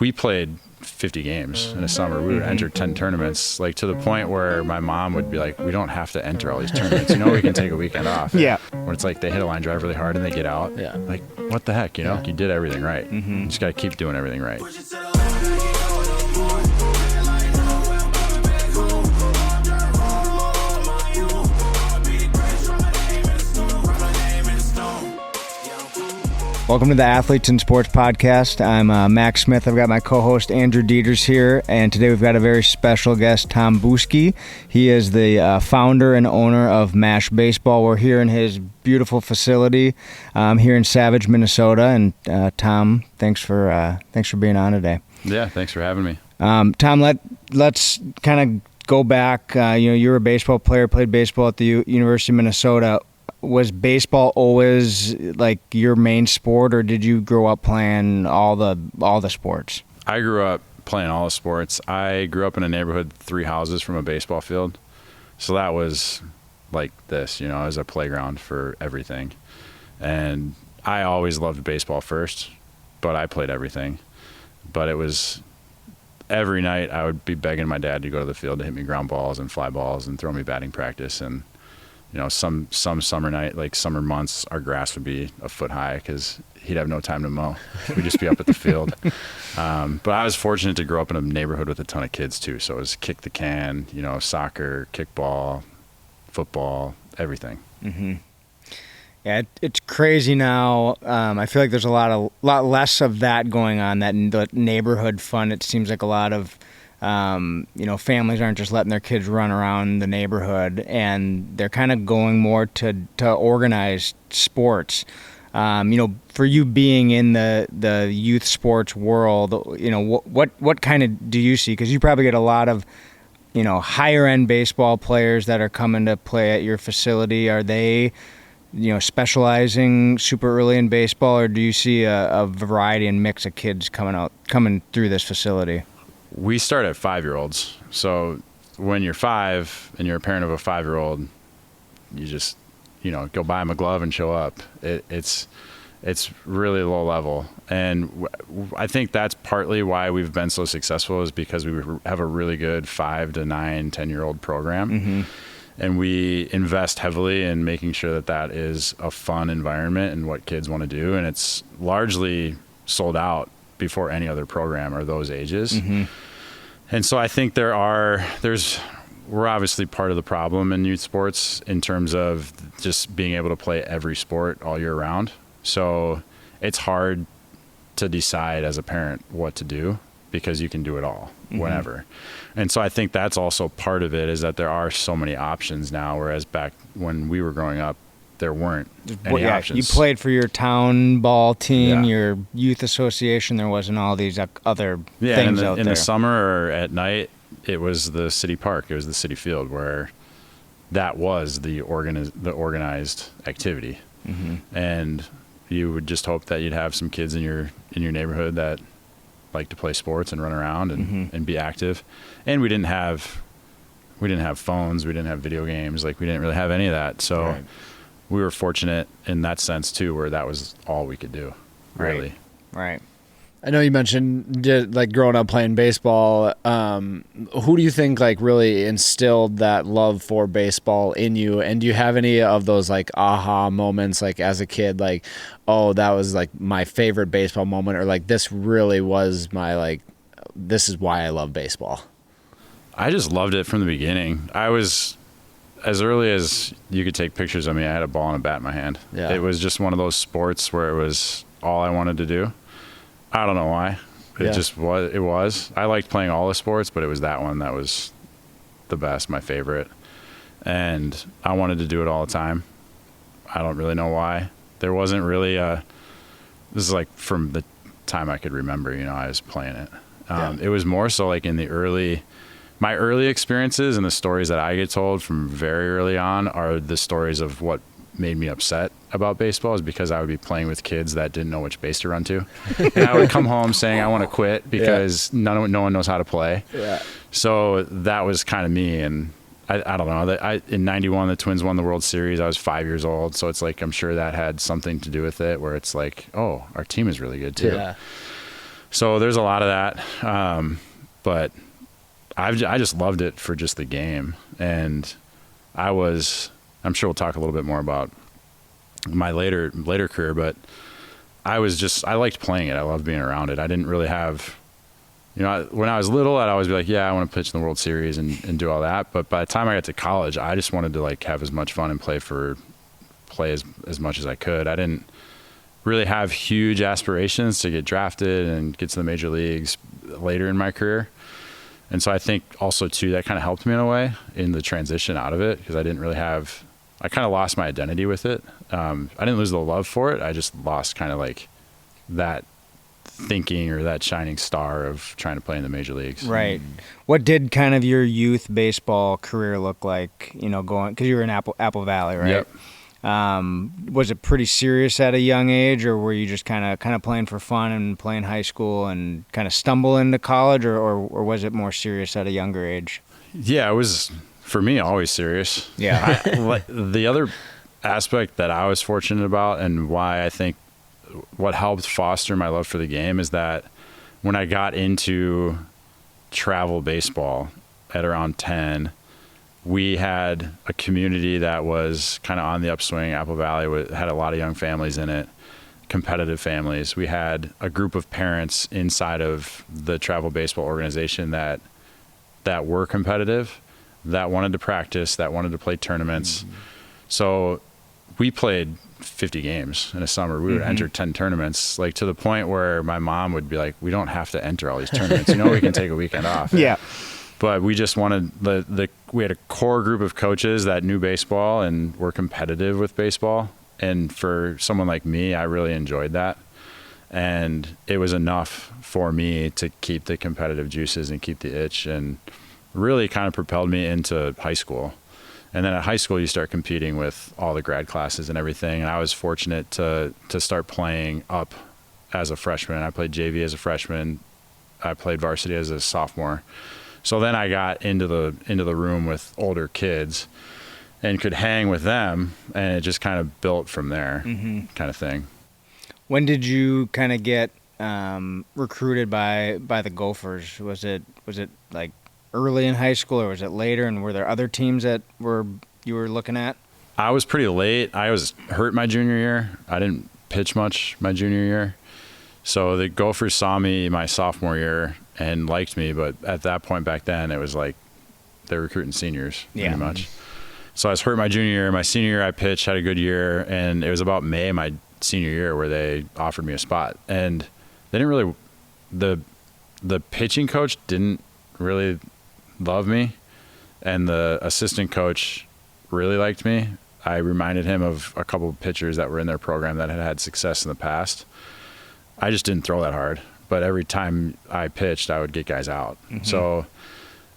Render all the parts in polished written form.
we played 50 games in a summer. We would enter 10 tournaments, like to the point where my mom would be like, we don't have to enter all these tournaments. We can take a weekend off. Yeah. When it's like they hit a line drive really hard and they get out. Yeah. Like, what the heck, you did everything right. You just got to keep doing everything right. Welcome to the Athletes in Sports Podcast. I'm Max Smith. I've got my co-host Andrew Deters here, and today we've got a very special guest, Tom Buske. He is the founder and owner of MASH Baseball. We're here in his beautiful facility here in Savage, Minnesota. And Tom, thanks for being on today. Yeah, thanks for having me. Tom, let's kind of go back. You were a baseball player, played baseball at the University of Minnesota. Was baseball always like your main sport, or did you grow up playing all the sports? I grew up playing all the sports. I grew up in a neighborhood 3 houses from a baseball field. So that was like this, as a playground for everything. And I always loved baseball first, but I played everything. But it was every night I would be begging my dad to go to the field to hit me ground balls and fly balls and throw me batting practice. And some summer night, like summer months, our grass would be a foot high because he'd have no time to mow. We'd just be up at the field. But I was fortunate to grow up in a neighborhood with a ton of kids too. So it was kick the can, soccer, kickball, football, everything. Mm-hmm. Yeah, it's crazy now. I feel like there's a lot less of that going on. That neighborhood fun. It seems like a lot of families aren't just letting their kids run around the neighborhood, and they're kind of going more to organized sports. For you being in the youth sports world, what kind of do you see? Because you probably get a lot of, higher end baseball players that are coming to play at your facility. Are they, specializing super early in baseball, or do you see a variety and mix of kids coming through this facility? We start at 5-year-olds. So when you're 5 and you're a parent of a 5-year-old, you just, go buy them a glove and show up. It's really low level. And I think that's partly why we've been so successful, is because we have a really good 5 to 9, 10-year-old program. Mm-hmm. And we invest heavily in making sure that is a fun environment and what kids want to do. And it's largely sold out before any other program are those ages. Mm-hmm. And so I think we're obviously part of the problem in youth sports in terms of just being able to play every sport all year round. So it's hard to decide as a parent what to do, because you can do it all whenever. And so I think that's also part of it, is that there are so many options now, whereas back when we were growing up, there weren't any options. You played for your town ball team, your youth association. There wasn't all these other things out there. In the summer or at night, it was the city park. It was the city field, where that was the organized activity. Mm-hmm. And you would just hope that you'd have some kids in your neighborhood that like to play sports and run around and be active. And we didn't have phones. We didn't have video games. Like, we didn't really have any of that. So. Right. We were fortunate in that sense too, where that was all we could do, really. Right. I know you mentioned like growing up playing baseball. Who do you think like really instilled that love for baseball in you? And do you have any of those like aha moments, like as a kid, like, oh, that was like my favorite baseball moment, or like this really was this is why I love baseball? I just loved it from the beginning. I was, as early as you could take pictures of me, I had a ball and a bat in my hand. Yeah. It was just one of those sports where it was all I wanted to do. I don't know why. It just was. It was. I liked playing all the sports, but it was that one that was the best, my favorite. And I wanted to do it all the time. I don't really know why. There wasn't really this is like from the time I could remember, I was playing it. It was more so like in my early experiences, and the stories that I get told from very early on are the stories of what made me upset about baseball, is because I would be playing with kids that didn't know which base to run to. And I would come home saying I want to quit because no one knows how to play. Yeah. So that was kind of me. And I don't know. In 91, the Twins won the World Series. I was 5 years old. So it's like, I'm sure that had something to do with it, where it's like, oh, our team is really good too. Yeah. So there's a lot of that. But I just loved it for just the game. And I'm sure we'll talk a little bit more about my later career, but I liked playing it. I loved being around it. I didn't really have, when I was little, I'd always be like, yeah, I want to pitch in the World Series and do all that. But by the time I got to college, I just wanted to like have as much fun and play as much as I could. I didn't really have huge aspirations to get drafted and get to the major leagues later in my career. And so I think also too, that kind of helped me in a way in the transition out of it, because I kind of lost my identity with it. I didn't lose the love for it. I just lost kind of like that thinking or that shining star of trying to play in the major leagues. Right. What did kind of your youth baseball career look like, going, because you were in Apple Valley, right? Yep. Was it pretty serious at a young age, or were you just kind of playing for fun and playing high school and kind of stumble into college, or was it more serious at a younger age? Yeah, it was, for me, always serious. Yeah. The other aspect that I was fortunate about, and why I think what helped foster my love for the game, is that when I got into travel baseball at around 10, we had a community that was kind of on the upswing. Apple Valley had a lot of young families in it, competitive families. We had a group of parents inside of the travel baseball organization that were competitive, that wanted to practice, that wanted to play tournaments. Mm-hmm. So we played 50 games in a summer. We would enter 10 tournaments, like to the point where my mom would be like, we don't have to enter all these tournaments. We can take a weekend off. Yeah. But we just wanted we had a core group of coaches that knew baseball and were competitive with baseball. And for someone like me, I really enjoyed that. And it was enough for me to keep the competitive juices and keep the itch, and really kind of propelled me into high school. And then at high school, you start competing with all the grad classes and everything. And I was fortunate to start playing up as a freshman. I played JV as a freshman. I played varsity as a sophomore. So then I got into the room with older kids and could hang with them, and it just kind of built from there, kind of thing. When did you kind of get recruited by the Gophers? Was it like early in high school, or was it later? And were there other teams that you were looking at? I was pretty late. I was hurt my junior year. I didn't pitch much my junior year. So the Gophers saw me my sophomore year and liked me, but at that point back then, it was like they're recruiting seniors pretty much. So I was hurt my junior year. My senior year, I pitched, had a good year, and it was about May my senior year where they offered me a spot. And they didn't really, the pitching coach didn't really love me, and the assistant coach really liked me. I reminded him of a couple of pitchers that were in their program that had had success in the past. I just didn't throw that hard, but every time I pitched, I would get guys out. So,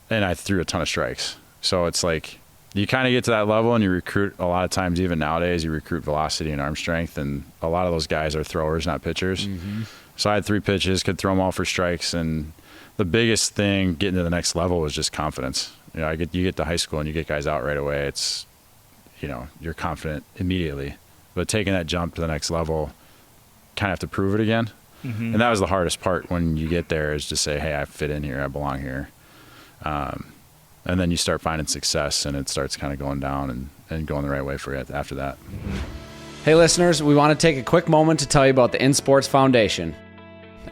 and I threw a ton of strikes. So it's like, you kind of get to that level and you recruit, a lot of times, even nowadays, you recruit velocity and arm strength, and a lot of those guys are throwers, not pitchers. So I had 3 pitches, could throw them all for strikes, and the biggest thing getting to the next level was just confidence. You get to high school and you get guys out right away. It's, you're confident immediately, but taking that jump to the next level, kind of have to prove it again. And that was the hardest part when you get there, is to say, hey, I fit in here, I belong here. And then you start finding success, and it starts kind of going down and going the right way for you after that. Hey listeners, we want to take a quick moment to tell you about the InSports Foundation.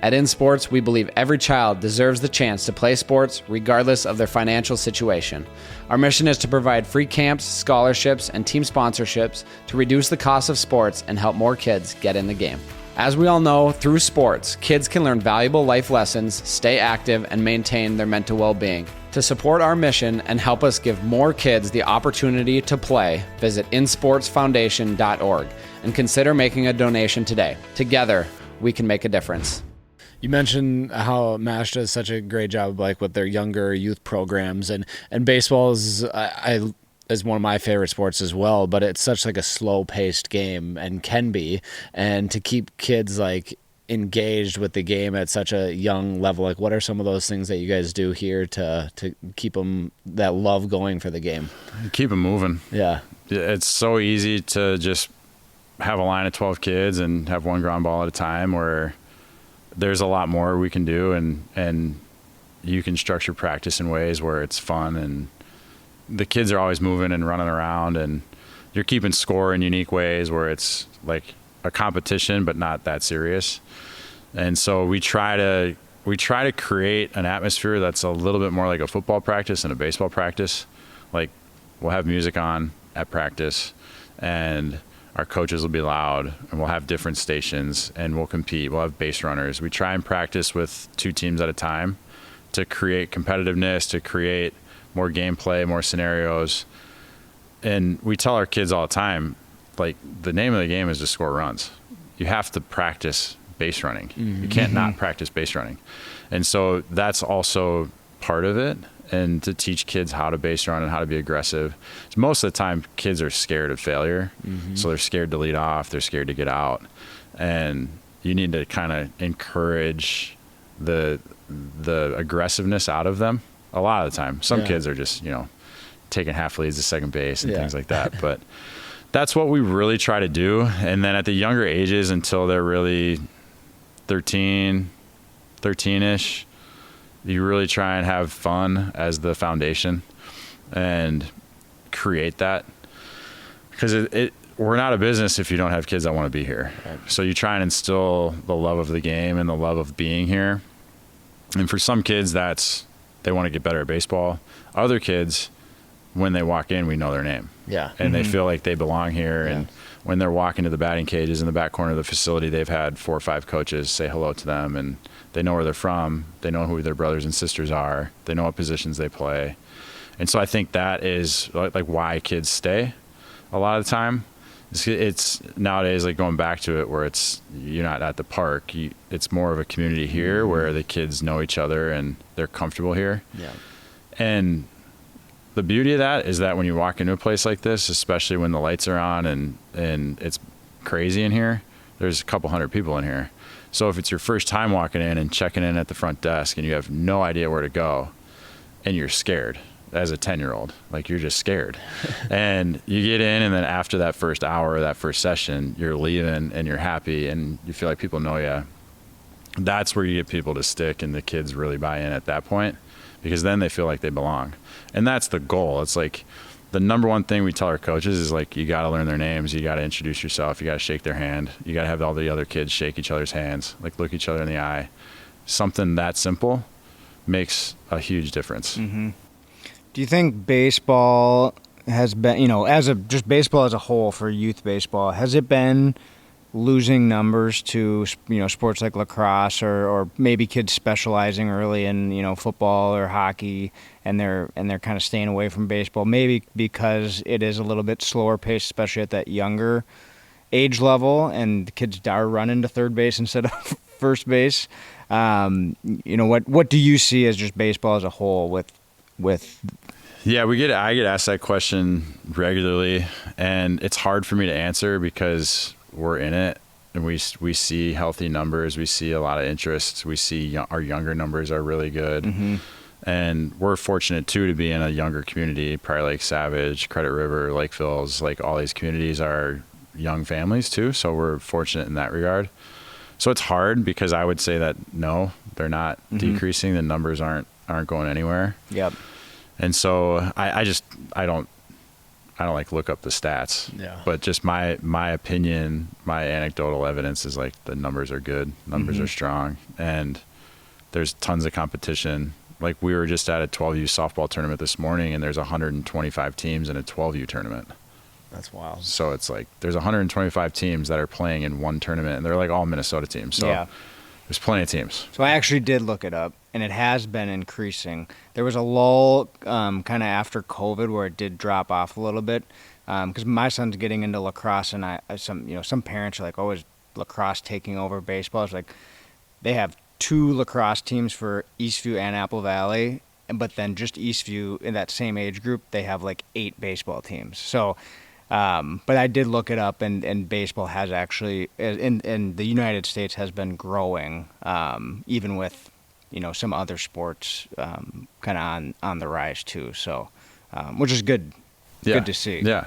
At InSports, we believe every child deserves the chance to play sports regardless of their financial situation. Our mission is to provide free camps, scholarships, and team sponsorships to reduce the cost of sports and help more kids get in the game. As we all know, through sports, kids can learn valuable life lessons, stay active, and maintain their mental well-being. To support our mission and help us give more kids the opportunity to play, visit insportsfoundation.org and consider making a donation today. Together, we can make a difference. You mentioned how MASH does such a great job, like with their younger youth programs, and baseball is one of my favorite sports as well, but it's such like a slow-paced game, and can be, and to keep kids like engaged with the game at such a young level, like what are some of those things that you guys do here to keep them, that love going for the game? Keep them moving. Yeah. It's so easy to just have a line of 12 kids and have one ground ball at a time, where there's a lot more we can do, and you can structure practice in ways where it's fun, and the kids are always moving and running around, and you're keeping score in unique ways where it's like a competition but not that serious. And so we try to create an atmosphere that's a little bit more like a football practice and a baseball practice. Like, we'll have music on at practice, and our coaches will be loud, and we'll have different stations, and we'll compete. We'll have base runners. We try and practice with 2 teams at a time to create competitiveness, to create more gameplay, more scenarios. And we tell our kids all the time, like, the name of the game is to score runs. You have to practice base running. You can't not practice base running. And so that's also part of it. And to teach kids how to base run and how to be aggressive. Most of the time, kids are scared of failure. So they're scared to lead off. They're scared to get out. And you need to kind of encourage the aggressiveness out of them a lot of the time. Some kids are just, taking half leads to second base and things like that. But that's what we really try to do. And then at the younger ages, until they're really 13-ish, you really try and have fun as the foundation and create that, because we're not a business if you don't have kids that want to be here. Right. So you try and instill the love of the game and the love of being here. And for some kids, they want to get better at baseball. Other kids, when they walk in, we know their name. Yeah. And they feel like they belong here. Yeah. And when they're walking to the batting cages in the back corner of the facility, they've had 4 or 5 coaches say hello to them, and they know where they're from. They know who their brothers and sisters are. They know what positions they play. And so I think that is like why kids stay a lot of the time. It's nowadays, like, going back to it, where you're not at the park. It's more of a community here where the kids know each other and they're comfortable here. Yeah. And the beauty of that is that when you walk into a place like this, especially when the lights are on and it's crazy in here, there's a couple hundred people in here. So if it's your first time walking in and checking in at the front desk and you have no idea where to go and you're scared as a 10-year-old, like, you're just scared. And you get in, and then after that first hour, that first session, you're leaving and you're happy and you feel like people know you. That's where you get people to stick, and the kids really buy in at that point, because then they feel like they belong. And that's the goal. It's like the number one thing we tell our coaches is, like, you got to learn their names. You got to introduce yourself. You got to shake their hand. You got to have all the other kids shake each other's hands, like, look each other in the eye. Something that simple makes a huge difference. Mm-hmm. Do you think baseball has been, just baseball as a whole for youth baseball, has it been losing numbers to, sports like lacrosse or maybe kids specializing early in, football or hockey, and they're kind of staying away from baseball, maybe because it is a little bit slower paced, especially at that younger age level, and the kids are running to third base instead of first base? What do you see as just baseball as a whole with Yeah, I get asked that question regularly, and it's hard for me to answer because we're in it, and we see healthy numbers. We see a lot of interest. We see our younger numbers are really good. And we're fortunate too to be in a younger community. Prior Lake, Savage, Credit River, Lakeville's, like, all these communities are young families too, so we're fortunate in that regard. So it's hard, because I would say that no, they're not decreasing. The numbers aren't going anywhere. Yep. And so I don't like look up the stats. Yeah. But just my opinion, my anecdotal evidence is, like, the numbers are good. Numbers are strong, and there's tons of competition. Like, we were just at a 12U softball tournament this morning, and there's 125 teams in a 12U tournament. That's wild. So it's like there's 125 teams that are playing in one tournament, and they're, like, all Minnesota teams. So there's plenty of teams. So I actually did look it up, and it has been increasing. There was a lull kind of after COVID where it did drop off a little bit, because my son's getting into lacrosse, and some parents are like, oh, is lacrosse taking over baseball? It's like they have 2 lacrosse teams for Eastview and Apple Valley, but then just Eastview in that same age group, they have like 8 baseball teams. So but I did look it up, and baseball has actually, in the United States, has been growing, even with, some other sports kind of on the rise too. So, which is good. Good to see. Yeah.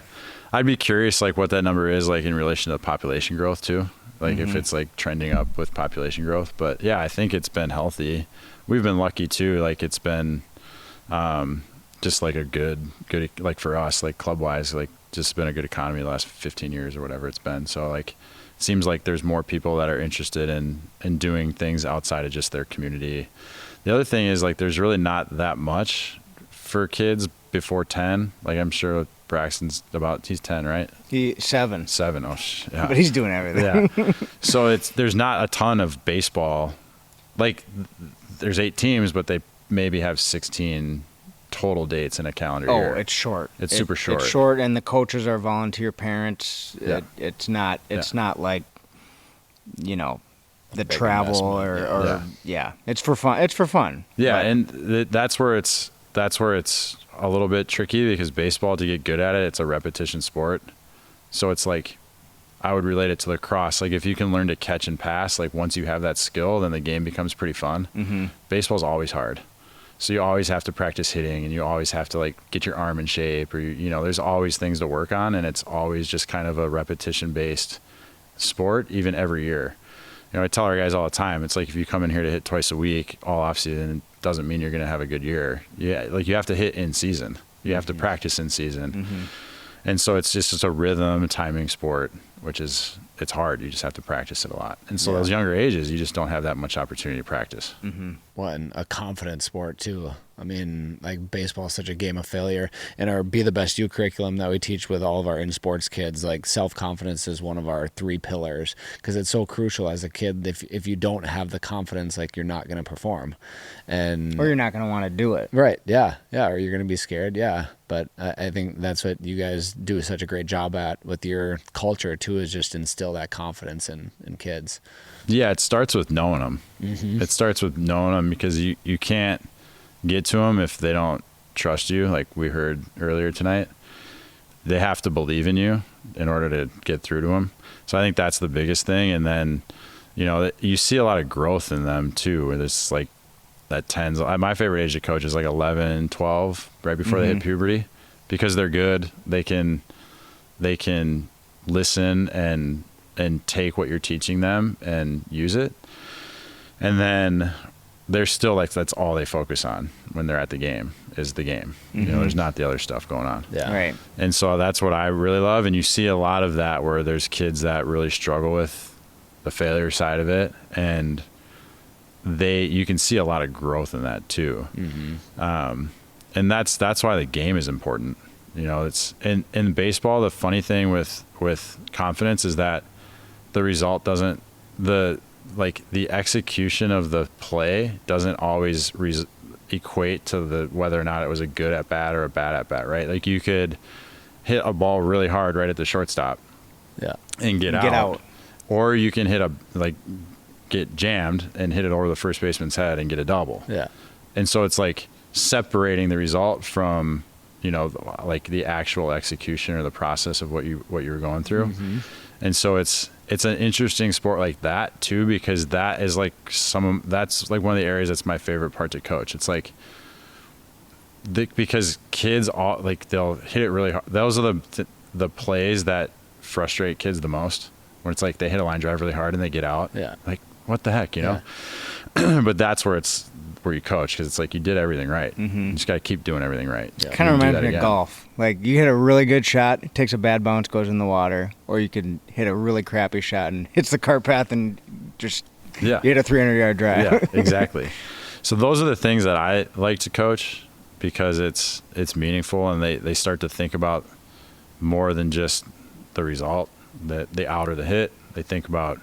I'd be curious, like, what that number is, like, in relation to population growth too. like if it's like trending up with population growth. But yeah, I think it's been healthy. We've been lucky too. Like it's been just like a good, like for us, like club wise, like just been a good economy the last 15 years or whatever it's been. So like, it seems like there's more people that are interested in doing things outside of just their community. The other thing is like, there's really not that much for kids before 10. Like I'm sure Braxton's he's 10, right? He's 7. 7. Oh, yeah. But he's doing everything. Yeah. So there's not a ton of baseball. Like there's 8 teams, but they maybe have 16 total dates in a calendar year. Oh, it's short. It's super short. It's short, and the coaches are volunteer parents. Yeah. It's not like, the Big travel investment. or it's for fun. It's for fun. Yeah, But- and that's where it's a little bit tricky because baseball, to get good at it, it's a repetition sport. So it's like, I would relate it to lacrosse. Like if you can learn to catch and pass, like once you have that skill, then the game becomes pretty fun. Mm-hmm. Baseball's always hard. So you always have to practice hitting, and you always have to like get your arm in shape, or there's always things to work on, and it's always just kind of a repetition based sport, even every year. I tell our guys all the time, it's like if you come in here to hit twice a week all off season, it doesn't mean you're going to have a good year. Yeah, like you have to hit in season. You have to practice in season. Mm-hmm. And so it's just a rhythm timing sport, which it's hard. You just have to practice it a lot. And so those younger ages, you just don't have that much opportunity to practice. Mm-hmm. Well, and a confidence sport too. I mean, like baseball is such a game of failure. And our Be the Best You curriculum that we teach with all of our in-sports kids, like self-confidence is one of our 3 pillars, because it's so crucial as a kid. If you don't have the confidence, like you're not going to perform. Or you're not going to want to do it. Right. Yeah. Yeah. Or you're going to be scared. Yeah. But I think that's what you guys do such a great job at with your culture too, is just instill that confidence in kids. Yeah. It starts with knowing them. Mm-hmm. It starts with knowing them, because you can't get to them if they don't trust you. Like we heard earlier tonight, they have to believe in you in order to get through to them. So I think that's the biggest thing. And then, you see a lot of growth in them too, where there's like that tends, my favorite age to coach is like 11, 12, right before they hit puberty, because they're good. They can listen and take what you're teaching them and use it. And then they're still like, that's all they focus on when they're at the game is the game. There's not the other stuff going on. Yeah. Right. And so that's what I really love. And you see a lot of that where there's kids that really struggle with the failure side of it, and you can see a lot of growth in that too. Mm-hmm. And that's why the game is important. It's in baseball. The funny thing with confidence is that the result doesn't, the execution of the play doesn't always equate to whether or not it was a good at bat or a bad at bat, right? Like you could hit a ball really hard right at the shortstop, and get out, or you can get jammed and hit it over the first baseman's head and get a double. Yeah. And so it's like separating the result from, the actual execution or the process of what you were going through. Mm-hmm. And so it's an interesting sport like that too, because that is that's like one of the areas that's my favorite part to coach. It's like, because kids all they'll hit it really hard. Those are the plays that frustrate kids the most, when it's like they hit a line drive really hard and they get out. Yeah. Like, what the heck, But that's where you coach, because it's like you did everything right. Mm-hmm. You just got to keep doing everything right. Yeah. Kind of reminds me of golf. Like you hit a really good shot, it takes a bad bounce, goes in the water, or you can hit a really crappy shot and hits the cart path and just you hit a 300-yard drive. Yeah, exactly. So those are the things that I like to coach, because it's meaningful, and they start to think about more than just the result, the out or the hit. They think about,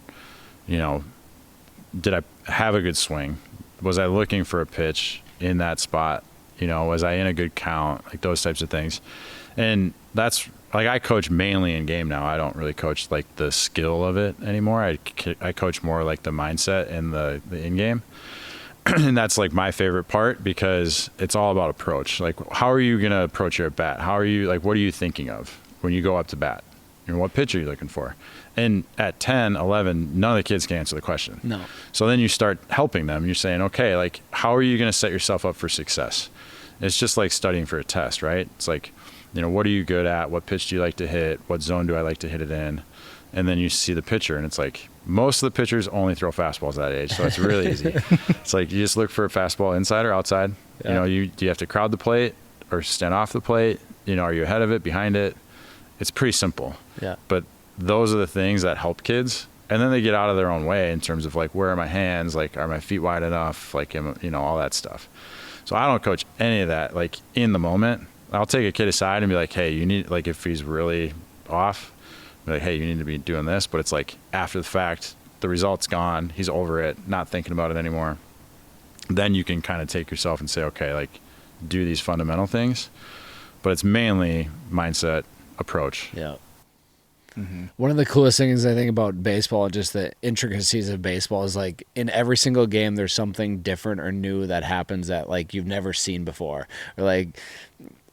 did I have a good swing? Was I looking for a pitch in that spot? Was I in a good count? Like those types of things. And that's like, I coach mainly in game now. I don't really coach like the skill of it anymore. I coach more like the mindset and the in game. And that's like my favorite part, because it's all about approach. Like, how are you going to approach your at bat? What are you thinking of when you go up to bat? What pitch are you looking for? And at 10, 11, none of the kids can answer the question. No. So then you start helping them. You're saying, okay, like, how are you going to set yourself up for success? It's just like studying for a test, right? It's like, what are you good at? What pitch do you like to hit? What zone do I like to hit it in? And then you see the pitcher, and it's like, most of the pitchers only throw fastballs at that age, so it's really easy. It's like you just look for a fastball inside or outside. Yeah. Do you have to crowd the plate or stand off the plate? Are you ahead of it, behind it? It's pretty simple. Yeah. But those are the things that help kids. And then they get out of their own way in terms of like, where are my hands? Like, are my feet wide enough? Like, all that stuff. So I don't coach any of that. Like in the moment, I'll take a kid aside and be like, hey, you need, like, if he's really off, be like, hey, you need to be doing this. But it's like after the fact, the result's gone. He's over it, not thinking about it anymore. Then you can kind of take yourself and say, okay, like, do these fundamental things. But it's mainly mindset, approach. Yeah. Mm-hmm. One of the coolest things I think about baseball, just the intricacies of baseball, is like in every single game there's something different or new that happens that like you've never seen before. Or like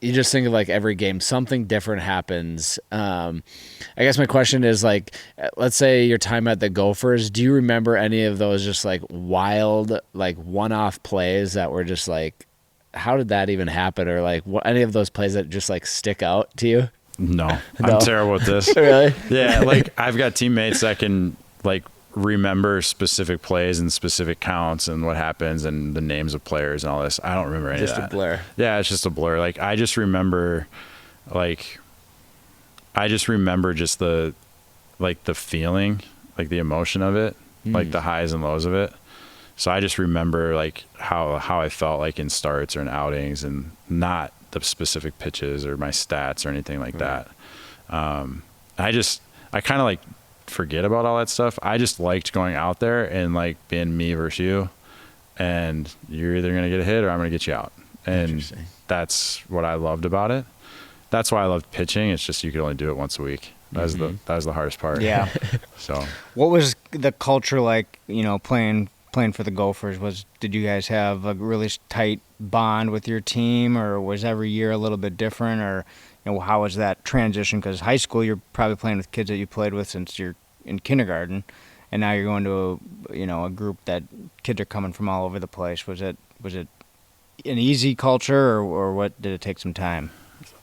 you just think of like every game something different happens. I guess my question is like, let's say your time at the Gophers, do you remember any of those just like wild like one-off plays that were just like, how did that even happen? Or like any of those plays that just like stick out to you? No, I'm terrible at this. Really? Yeah, like I've got teammates that can like remember specific plays and specific counts and what happens and the names of players and all this. I don't remember any of that. Just a blur. Yeah, it's just a blur. Like I just remember just the feeling, like the emotion of it, like the highs and lows of it. So I just remember like how I felt like in starts or in outings, and not the specific pitches or my stats or anything like that. I kind of like forget about all that stuff. I just liked going out there and like being me versus you, and you're either going to get a hit or I'm going to get you out. And that's what I loved about it. That's why I loved pitching. It's just you could only do it once a week. That was the hardest part. Yeah. So what was the culture like, playing for the Gophers? Did you guys have a really tight bond with your team, or was every year a little bit different, or how was that transition? Because high school you're probably playing with kids that you played with since you're in kindergarten, and now you're going to a group that kids are coming from all over the place. Was it an easy culture, or what, did it take some time?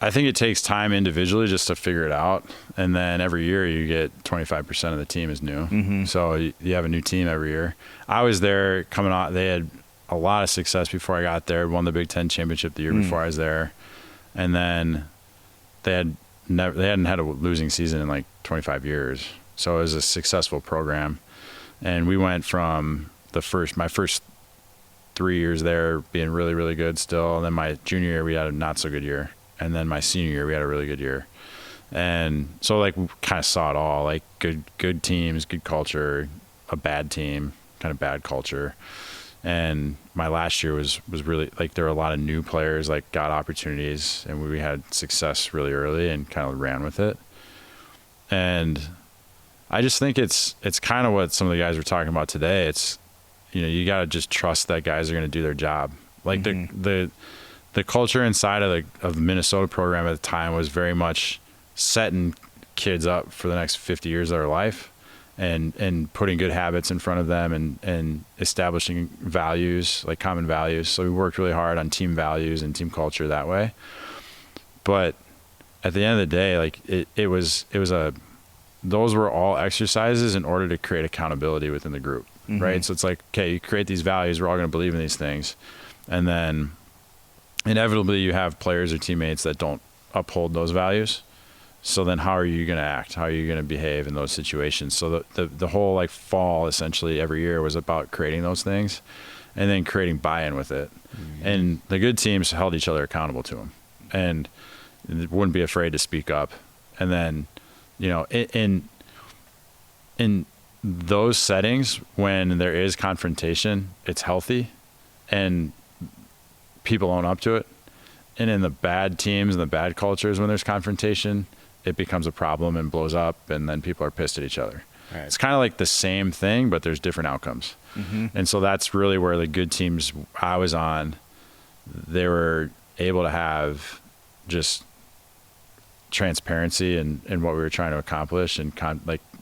I think it takes time individually just to figure it out, and then every year you get 25% of the team is new. Mm-hmm. So you have a new team every year. I was there coming out. They had a lot of success before I got there. Won the Big Ten championship the year before I was there, and then they hadn't had a losing season in like 25 years. So it was a successful program, and we went from my first 3 years there being really, really good still, and then my junior year we had a not so good year. And then my senior year, we had a really good year. And so, like, we kind of saw it all, like good teams, good culture, a bad team, kind of bad culture. And my last year was really, like, there were a lot of new players, like, got opportunities, and we had success really early and kind of ran with it. And I just think it's kind of what some of the guys were talking about today. It's, you got to just trust that guys are going to do their job. Like, the culture inside of the Minnesota program at the time was very much setting kids up for the next 50 years of their life, and putting good habits in front of them, and establishing values, like common values. So we worked really hard on team values and team culture that way. But at the end of the day, like those were all exercises in order to create accountability within the group, right? So it's like, okay, you create these values, we're all going to believe in these things, and then inevitably you have players or teammates that don't uphold those values. So then how are you going to act? How are you going to behave in those situations? So the whole like fall essentially every year was about creating those things, and then creating buy-in with it. And the good teams held each other accountable to them, and wouldn't be afraid to speak up. And then, in those settings, when there is confrontation, it's healthy, and people own up to it. And in the bad teams and the bad cultures, when there's confrontation, it becomes a problem and blows up, and then people are pissed at each other. Right. It's kind of like the same thing, but there's different outcomes. And so that's really where the good teams I was on, they were able to have just transparency in what we were trying to accomplish, and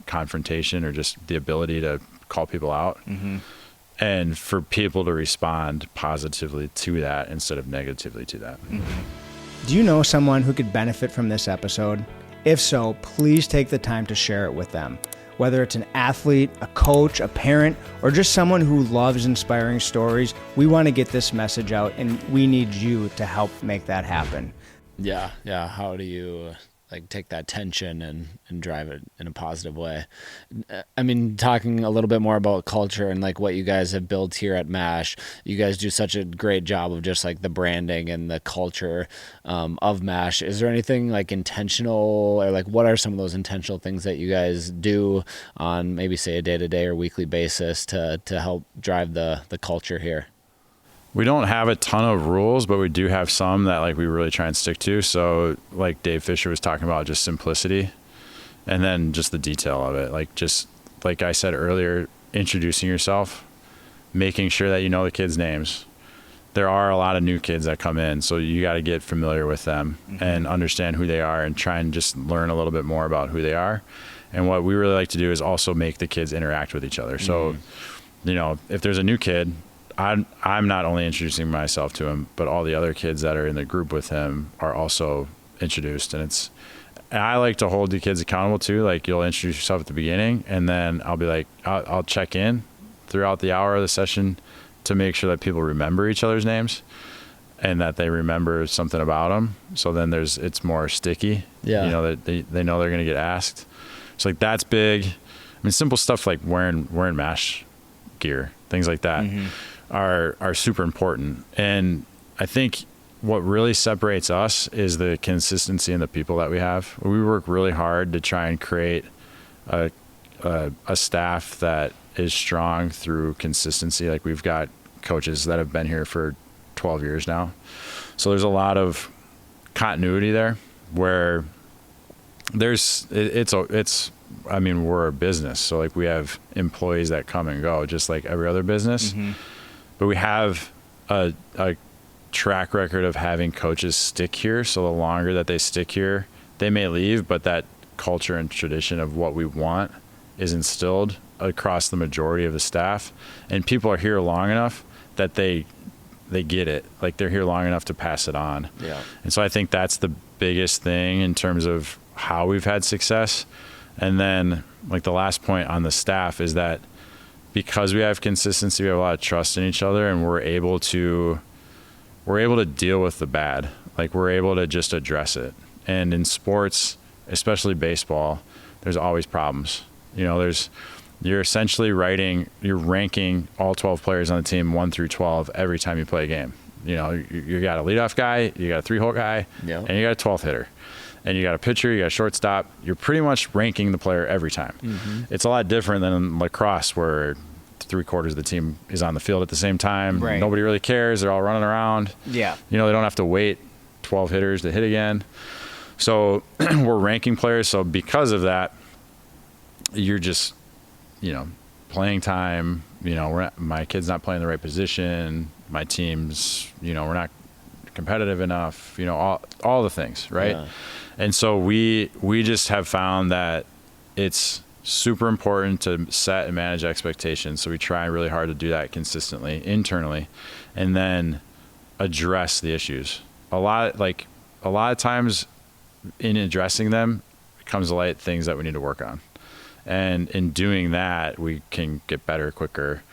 confrontation, or just the ability to call people out. And for people to respond positively to that instead of negatively to that. Do you know someone who could benefit from this episode? If so, please take the time to share it with them. Whether it's an athlete, a coach, a parent, or just someone who loves inspiring stories, we want to get this message out, and we need you to help make that happen. Yeah. How do you take that tension and drive it in a positive way? I mean, talking a little bit more about culture and what you guys have built here at MASH, you guys do such a great job of just the branding and the culture of MASH. Is there anything intentional, or what are some of those intentional things that you guys do on maybe say a day-to-day or weekly basis to help drive the culture here? We don't have a ton of rules, but we do have some that we really try and stick to. So like Dave Fisher was talking about, just simplicity, and then just the detail of it. Just like I said earlier, introducing yourself, making sure that you know the kids' names. There are a lot of new kids that come in, so you got to get familiar with them and understand who they are and try and just learn a little bit more about who they are. And what we really like to do is also make the kids interact with each other. So, if there's a new kid, I'm not only introducing myself to him, but all the other kids that are in the group with him are also introduced. And I like to hold the kids accountable too. You'll introduce yourself at the beginning, and then I'll be I'll check in throughout the hour of the session to make sure that people remember each other's names and that they remember something about them. So then it's more sticky. Yeah. That they know they're going to get asked. So that's big. I mean, simple stuff like wearing MASH gear, things like that. Are super important. And I think what really separates us is the consistency in the people that we have. We work really hard to try and create a staff that is strong through consistency. We've got coaches that have been here for 12 years now. So there's a lot of continuity there where I mean, we're a business. So we have employees that come and go just like every other business. But we have a track record of having coaches stick here. So the longer that they stick here, they may leave, but that culture and tradition of what we want is instilled across the majority of the staff. And people are here long enough that they get it. They're here long enough to pass it on. Yeah. And so I think that's the biggest thing in terms of how we've had success. And then the last point on the staff is that because we have consistency, we have a lot of trust in each other, and we're able to deal with the bad. We're able to just address it. And in sports, especially baseball, there's always problems. You're essentially ranking all 12 players on the team 1 through 12 every time you play a game. You got a leadoff guy, you got a 3-hole guy, and you got a 12th hitter. And you got a pitcher, you got a shortstop. You're pretty much ranking the player every time. It's a lot different than in lacrosse, where 3/4 of the team is on the field at the same time. Right. Nobody really cares. They're all running around. Yeah. They don't have to wait 12 hitters to hit again. So we're ranking players. So because of that, you're just, playing time. My kid's not playing the right position. My team's, we're not competitive enough. All the things, right? Yeah. And so we just have found that it's super important to set and manage expectations. So we try really hard to do that consistently internally, and then address the issues. A lot of times in addressing them comes to light things that we need to work on. And in doing that, we can get better quicker.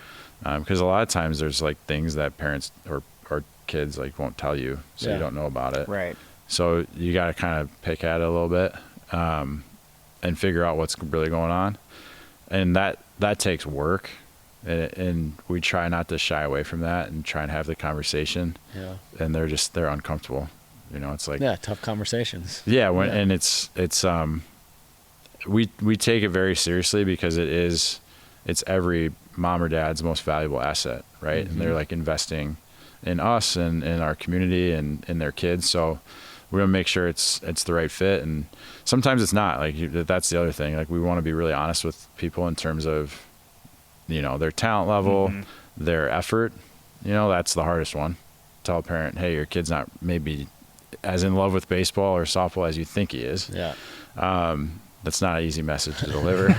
Because a lot of times there's things that parents or kids won't tell you, so you don't know about it. Right. So you got to kind of pick at it a little bit and figure out what's really going on. And that takes work. And we try not to shy away from that and try and have the conversation. Yeah. And they're uncomfortable. It's tough conversations. Yeah. And it's we take it very seriously because it's every mom or dad's most valuable asset. Right. And they're investing in us and in our community and in their kids. So we want to make sure it's the right fit. And sometimes it's not. That's the other thing. We want to be really honest with people in terms of, their talent level, their effort. That's the hardest one. Tell a parent, hey, your kid's not maybe as in love with baseball or softball as you think he is. Yeah. That's not an easy message to deliver.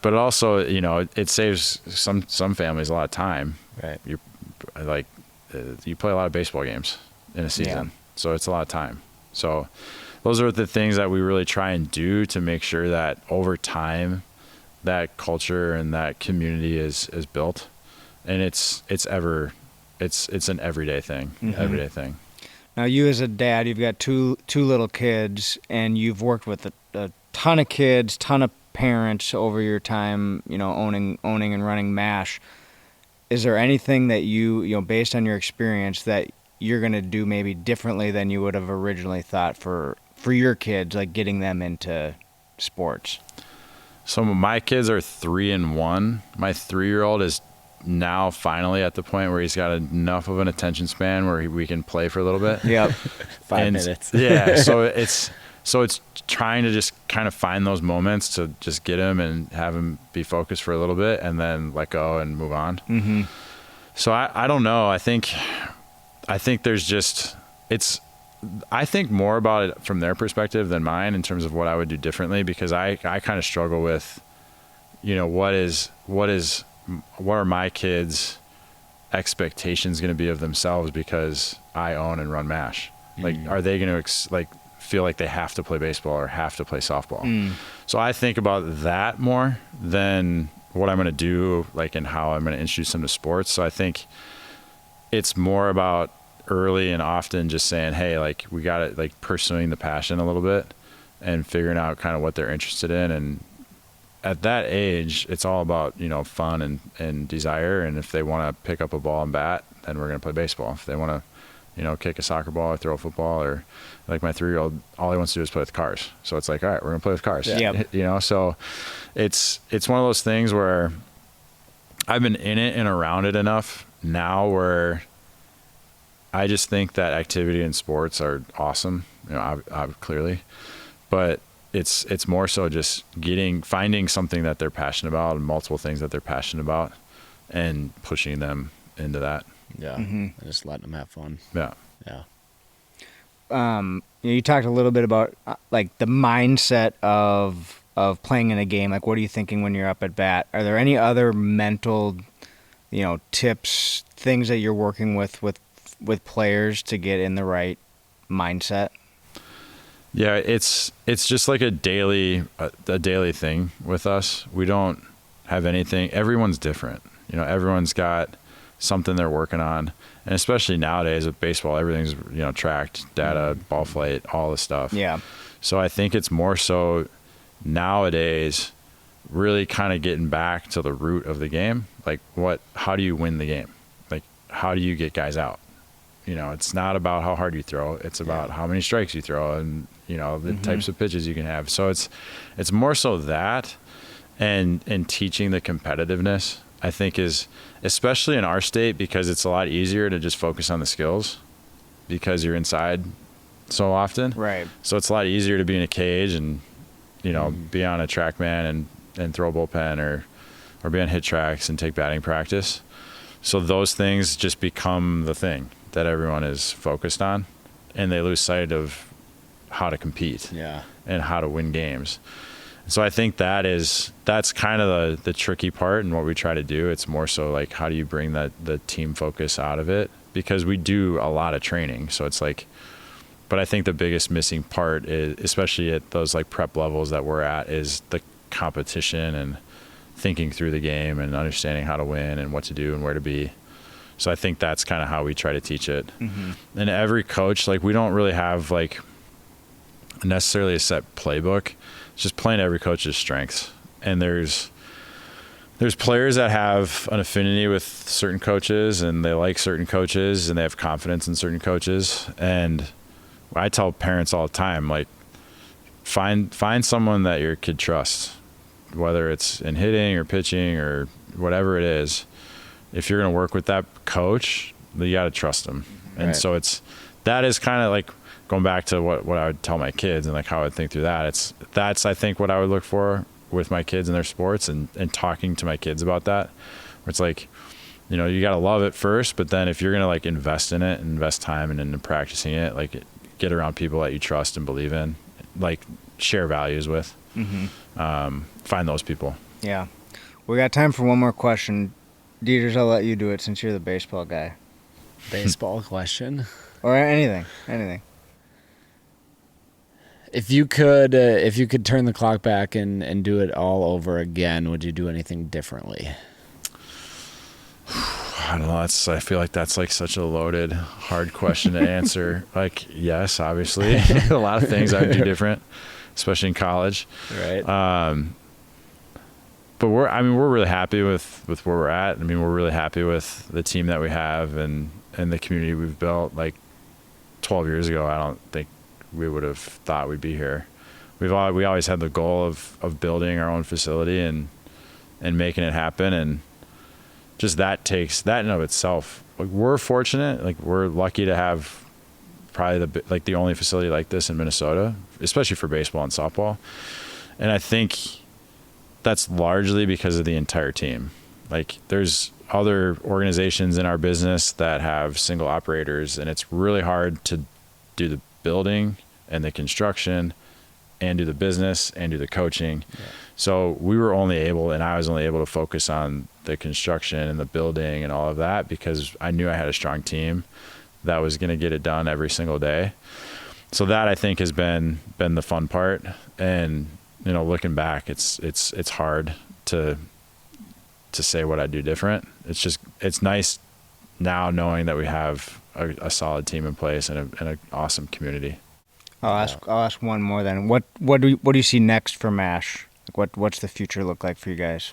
But also, it saves some families a lot of time. Right. You play a lot of baseball games in a season. Yeah. So it's a lot of time. So those are the things that we really try and do to make sure that over time that culture and that community is built, and it's an everyday thing. Everyday thing. Now, you as a dad, you've got two little kids, and you've worked with a ton of kids, ton of parents over your time, owning and running MASH. Is there anything that you based on your experience, that you're going to do maybe differently than you would have originally thought for your kids, like getting them into sports? So my kids are 3 and 1. My 3-year-old is now finally at the point where he's got enough of an attention span where we can play for a little bit. Yep. 5 minutes. Yeah. So it's trying to just kind of find those moments to just get him and have him be focused for a little bit and then let go and move on. Mm-hmm. So I don't know. I think there's just, I think more about it from their perspective than mine in terms of what I would do differently, because I kind of struggle with, what are my kids' expectations going to be of themselves because I own and run MASH? Like, are they going to feel like they have to play baseball or have to play softball? So I think about that more than what I'm going to do, like, and how I'm going to introduce them to sports. So I think it's more about early and often just saying, hey, like, we got to, like, pursuing the passion a little bit and figuring out kind of what they're interested in. And at that age, it's all about, fun and desire. And if they want to pick up a ball and bat, then we're going to play baseball. If they want to, kick a soccer ball or throw a football, or like my 3-year-old, all he wants to do is play with cars. So it's like, all right, we're going to play with cars. Yeah. So it's one of those things where I've been in it and around it enough now where I just think that activity and sports are awesome, clearly, but it's more so just finding something that they're passionate about and multiple things that they're passionate about and pushing them into that. Yeah. And just letting them have fun. Yeah. Yeah. You talked a little bit about like the mindset of playing in a game. Like, what are you thinking when you're up at bat? Are there any other mental, tips, things that you're working with players to get in the right mindset? Yeah, it's just like a daily thing with us. We don't have anything. Everyone's different. Everyone's got something they're working on, and especially nowadays with baseball, everything's tracked, data, ball flight, all the stuff. Yeah. So I think it's more so nowadays, really kind of getting back to the root of the game. Like, how do you win the game? Like, how do you get guys out? It's not about how hard you throw. It's about how many strikes you throw and, the types of pitches you can have. So it's more so that and teaching the competitiveness, I think, is, especially in our state, because it's a lot easier to just focus on the skills because you're inside so often. Right. So it's a lot easier to be in a cage and, be on a TrackMan and throw a bullpen or be on hit tracks and take batting practice. So those things just become the thing that everyone is focused on, and they lose sight of how to compete and how to win games. So I think that's kind of the tricky part and what we try to do. It's more so like, how do you bring the team focus out of it? Because we do a lot of training. So it's like, but I think the biggest missing part is, especially at those like prep levels that we're at, is the competition and thinking through the game and understanding how to win and what to do and where to be. So I think that's kind of how we try to teach it. And every coach, like, we don't really have like necessarily a set playbook. It's just playing every coach's strengths. And there's players that have an affinity with certain coaches and they like certain coaches and they have confidence in certain coaches. And I tell parents all the time, like, find someone that your kid trusts, whether it's in hitting or pitching or whatever it is. If you're going to work with that coach, you got to trust them. And so that is kind of like going back to what I would tell my kids and like how I would think through that. That's I think what I would look for with my kids and their sports and talking to my kids about that, where it's like, you got to love it first, but then if you're going to like invest in it and invest time and into practicing it, like, get around people that you trust and believe in, like, share values with, find those people. Yeah. We got time for one more question. Deters, I'll let you do it since you're the baseball guy. Baseball question? Or anything. If you could turn the clock back and do it all over again, would you do anything differently? I don't know. I feel like that's like such a loaded, hard question to answer. Like, yes, obviously, a lot of things I would do different, especially in college. Right. But we're really happy with where we're at. I mean, we're really happy with the team that we have and the community we've built. Like 12 years ago, I don't think we would have thought we'd be here. We always had the goal of building our own facility and making it happen. And just that takes that in of itself. Like, we're fortunate. Like, we're lucky to have probably the only facility like this in Minnesota, especially for baseball and softball. And I think that's largely because of the entire team. Like, there's other organizations in our business that have single operators, and it's really hard to do the building and the construction and do the business and do the coaching. Yeah. So I was only able to focus on the construction and the building and all of that because I knew I had a strong team that was going to get it done every single day. So that, I think, has been the fun part. And, you know, looking back, it's hard to say what I'd do different. It's nice now knowing that we have a solid team in place and an awesome community. I'll ask one more then. What do you see next for MASH? Like, what's the future look like for you guys?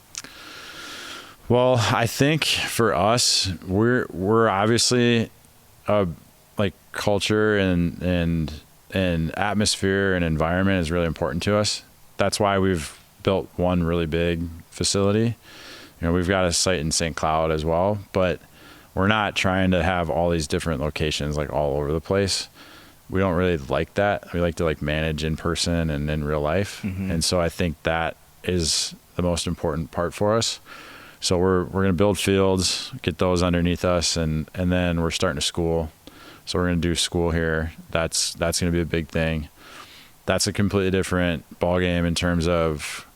Well, I think for us, we're obviously like culture and atmosphere and environment is really important to us. That's why we've built one really big facility. You know, we've got a site in St. Cloud as well, but we're not trying to have all these different locations like all over the place. We don't really like that. We like to manage in person and in real life. Mm-hmm. And so I think that is the most important part for us. So we're going to build fields, get those underneath us, and then we're starting a school. So we're going to do school here. That's going to be a big thing. That's a completely different ballgame in terms of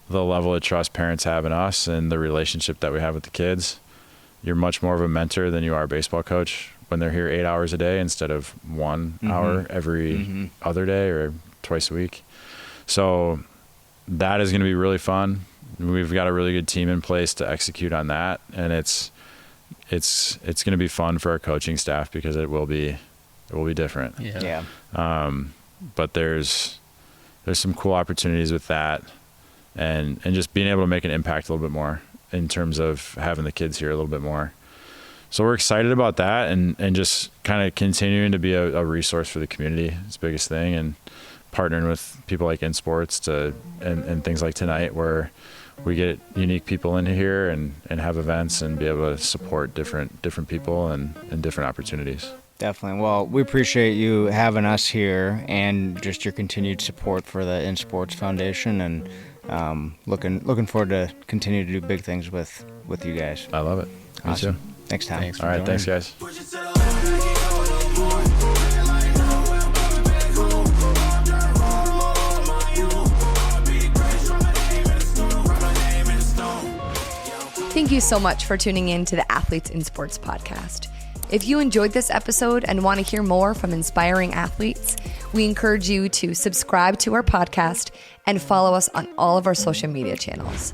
the level of trust parents have in us and the relationship that we have with the kids. You're much more of a mentor than you are a baseball coach when they're here 8 hours a day instead of 1 hour every other day or twice a week. So that is going to be really fun. We've got a really good team in place to execute on that, and it's going to be fun for our coaching staff because it will be different. Yeah. But there's some cool opportunities with that, and just being able to make an impact a little bit more in terms of having the kids here a little bit more. So we're excited about that, and just kind of continuing to be a resource for the community is the biggest thing, and partnering with people like In Sports and things like tonight where we get unique people into here and have events and be able to support different people and different opportunities. Definitely. Well, we appreciate you having us here and just your continued support for the In Sports Foundation, and looking forward to continue to do big things with you guys. I love it. Awesome. Me too. Thanks, Tom. Thanks. All right. Thanks, guys. Thank you so much for tuning in to the Athletes in Sports podcast. If you enjoyed this episode and want to hear more from inspiring athletes, we encourage you to subscribe to our podcast and follow us on all of our social media channels.